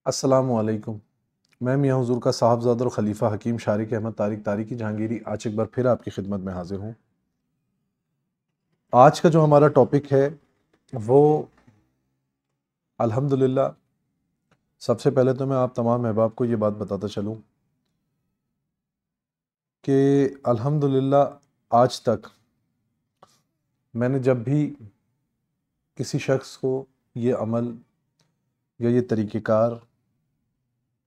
السلام علیکم۔ میں میاں حضور کا صاحبزادہ اور خلیفہ حکیم شارق احمد طارق تاریخی جہانگیری آج ایک بار پھر آپ کی خدمت میں حاضر ہوں۔ آج کا جو ہمارا ٹاپک ہے وہ الحمدللہ، سب سے پہلے تو میں آپ تمام احباب کو یہ بات بتاتا چلوں کہ الحمدللہ آج تک میں نے جب بھی کسی شخص کو یہ عمل یا یہ طریقہ کار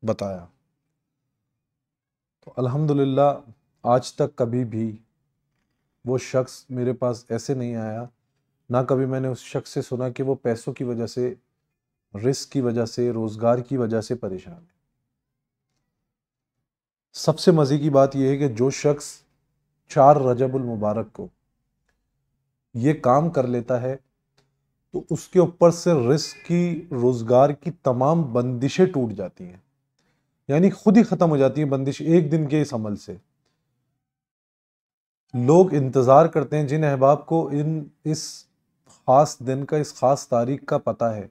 بتایا تو الحمدللہ آج تک کبھی بھی وہ شخص میرے پاس ایسے نہیں آیا، نہ کبھی میں نے اس شخص سے سنا کہ وہ پیسوں کی وجہ سے، رزق کی وجہ سے، روزگار کی وجہ سے پریشان ہے۔ سب سے مزے کی بات یہ ہے کہ جو شخص 4 رجب المبارک کو یہ کام کر لیتا ہے تو اس کے اوپر سے رزق کی، روزگار کی تمام بندشیں ٹوٹ جاتی ہیں، یعنی خود ہی ختم ہو جاتی ہیں بندش ایک دن کے اس عمل سے۔ لوگ انتظار کرتے ہیں، جن احباب کو اس خاص دن کا، اس خاص تاریخ کا پتہ ہے،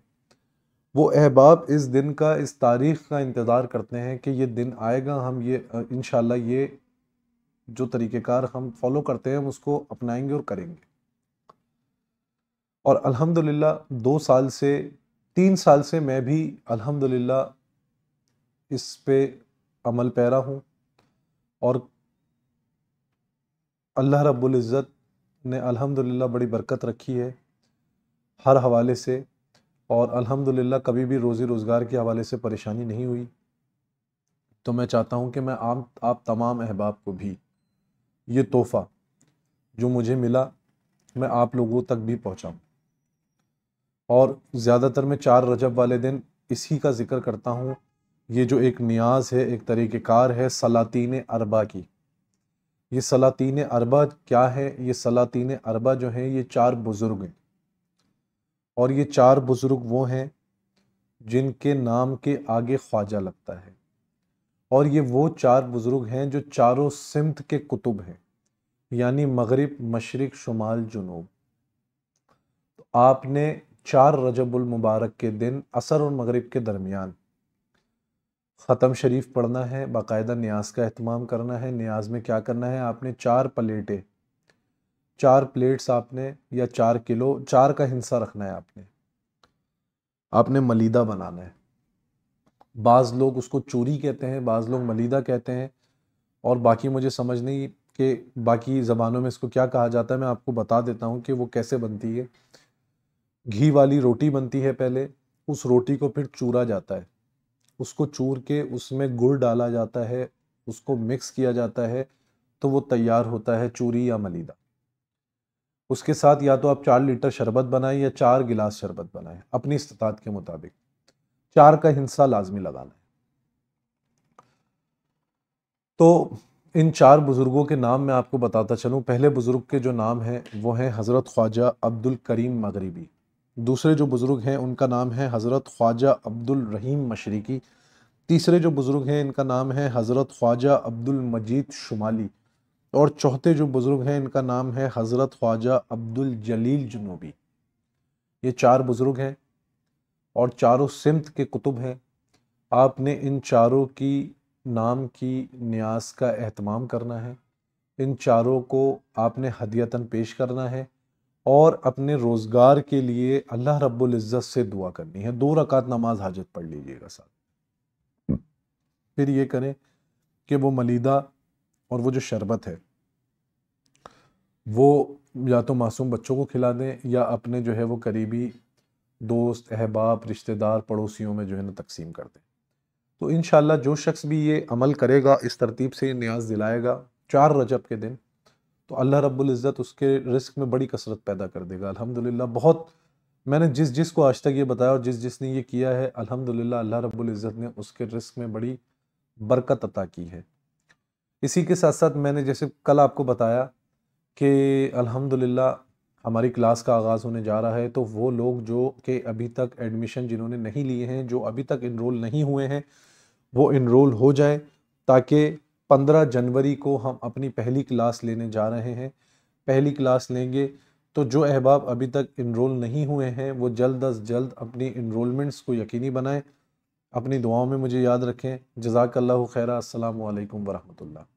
وہ احباب اس دن کا، اس تاریخ کا انتظار کرتے ہیں کہ یہ دن آئے گا، ہم یہ انشاءاللہ یہ جو طریقہ کار ہم فالو کرتے ہیں ہم اس کو اپنائیں گے اور کریں گے۔ اور الحمدللہ 2 سال سے 3 سال سے میں بھی الحمدللہ اس پہ عمل پیرا ہوں، اور اللہ رب العزت نے الحمدللہ بڑی برکت رکھی ہے ہر حوالے سے، اور الحمدللہ کبھی بھی روزی روزگار کے حوالے سے پریشانی نہیں ہوئی۔ تو میں چاہتا ہوں کہ میں آپ تمام احباب کو بھی یہ تحفہ جو مجھے ملا میں آپ لوگوں تک بھی پہنچاؤں، اور زیادہ تر میں 4 رجب والے دن اسی کا ذکر کرتا ہوں۔ یہ جو ایک نیاز ہے، ایک طریقہ کار ہے سلاطین اربع کی۔ یہ سلاطین اربع کیا ہے؟ یہ سلاطین اربع جو ہیں یہ 4 بزرگ ہیں، اور یہ 4 بزرگ وہ ہیں جن کے نام کے آگے خواجہ لگتا ہے، اور یہ وہ 4 بزرگ ہیں جو چاروں سمت کے قطب ہیں، یعنی مغرب، مشرق، شمال، جنوب۔ تو آپ نے 4 رجب المبارک کے دن عصر اور مغرب کے درمیان ختم شریف پڑھنا ہے، باقاعدہ نیاز کا اہتمام کرنا ہے۔ نیاز میں کیا کرنا ہے؟ آپ نے 4 پلیٹیں، 4 پلیٹس آپ نے، یا 4 کلو، 4 کا ہنسا رکھنا ہے۔ آپ نے ملیدہ بنانا ہے۔ بعض لوگ اس کو چوری کہتے ہیں، بعض لوگ ملیدہ کہتے ہیں، اور باقی مجھے سمجھ نہیں کہ باقی زبانوں میں اس کو کیا کہا جاتا ہے۔ میں آپ کو بتا دیتا ہوں کہ وہ کیسے بنتی ہے۔ گھی والی روٹی بنتی ہے پہلے، اس روٹی کو پھر چورا جاتا ہے، اس کو چور کے اس میں گڑ ڈالا جاتا ہے، اس کو مکس کیا جاتا ہے، تو وہ تیار ہوتا ہے چوری یا ملیدہ۔ اس کے ساتھ یا تو آپ 4 لیٹر شربت بنائیں یا 4 گلاس شربت بنائیں، اپنی استطاعت کے مطابق 4 کا ہنسا لازمی لگانا ہے۔ تو ان 4 بزرگوں کے نام میں آپ کو بتاتا چلوں۔ پہلے بزرگ کے جو نام ہیں وہ ہیں حضرت خواجہ عبد الکریم مغربی۔ دوسرے جو بزرگ ہیں ان کا نام ہے حضرت خواجہ عبد الرحیم مشرقی۔ تیسرے جو بزرگ ہیں ان کا نام ہے حضرت خواجہ عبد المجید شمالی۔ اور چوتھے جو بزرگ ہیں ان کا نام ہے حضرت خواجہ عبد الجلیل جنوبی۔ یہ 4 بزرگ ہیں اور چاروں سمت کے قطب ہیں۔ آپ نے ان چاروں کی نام کی نیاز کا اہتمام کرنا ہے، ان چاروں کو آپ نے ہدیتاً پیش کرنا ہے، اور اپنے روزگار کے لیے اللہ رب العزت سے دعا کرنی ہے۔ 2 رکعت نماز حاجت پڑھ لیجئے گا ساتھ۔ پھر یہ کریں کہ وہ ملیدہ اور وہ جو شربت ہے وہ یا تو معصوم بچوں کو کھلا دیں، یا اپنے جو ہے وہ قریبی دوست، احباب، رشتہ دار، پڑوسیوں میں جو ہے نا تقسیم کر دیں۔ تو انشاءاللہ جو شخص بھی یہ عمل کرے گا، اس ترتیب سے نیاز دلائے گا 4 رجب کے دن، تو اللہ رب العزت اس کے رزق میں بڑی کثرت پیدا کر دے گا۔ الحمدللہ بہت، میں نے جس کو آج تک یہ بتایا اور جس نے یہ کیا ہے، الحمدللہ اللہ رب العزت نے اس کے رزق میں بڑی برکت عطا کی ہے۔ اسی کے ساتھ ساتھ میں نے جیسے کل آپ کو بتایا کہ الحمدللہ ہماری کلاس کا آغاز ہونے جا رہا ہے، تو وہ لوگ جو کہ ابھی تک ایڈمیشن جنہوں نے نہیں لیے ہیں، جو ابھی تک انرول نہیں ہوئے ہیں، وہ انرول ہو جائیں، تاکہ 15 جنوری کو ہم اپنی پہلی کلاس لینے جا رہے ہیں۔ پہلی کلاس لیں گے تو جو احباب ابھی تک انرول نہیں ہوئے ہیں وہ جلد از جلد اپنی انرولمنٹس کو یقینی بنائیں۔ اپنی دعاؤں میں مجھے یاد رکھیں۔ جزاک اللہ خیرہ۔ السلام علیکم ورحمۃ اللہ۔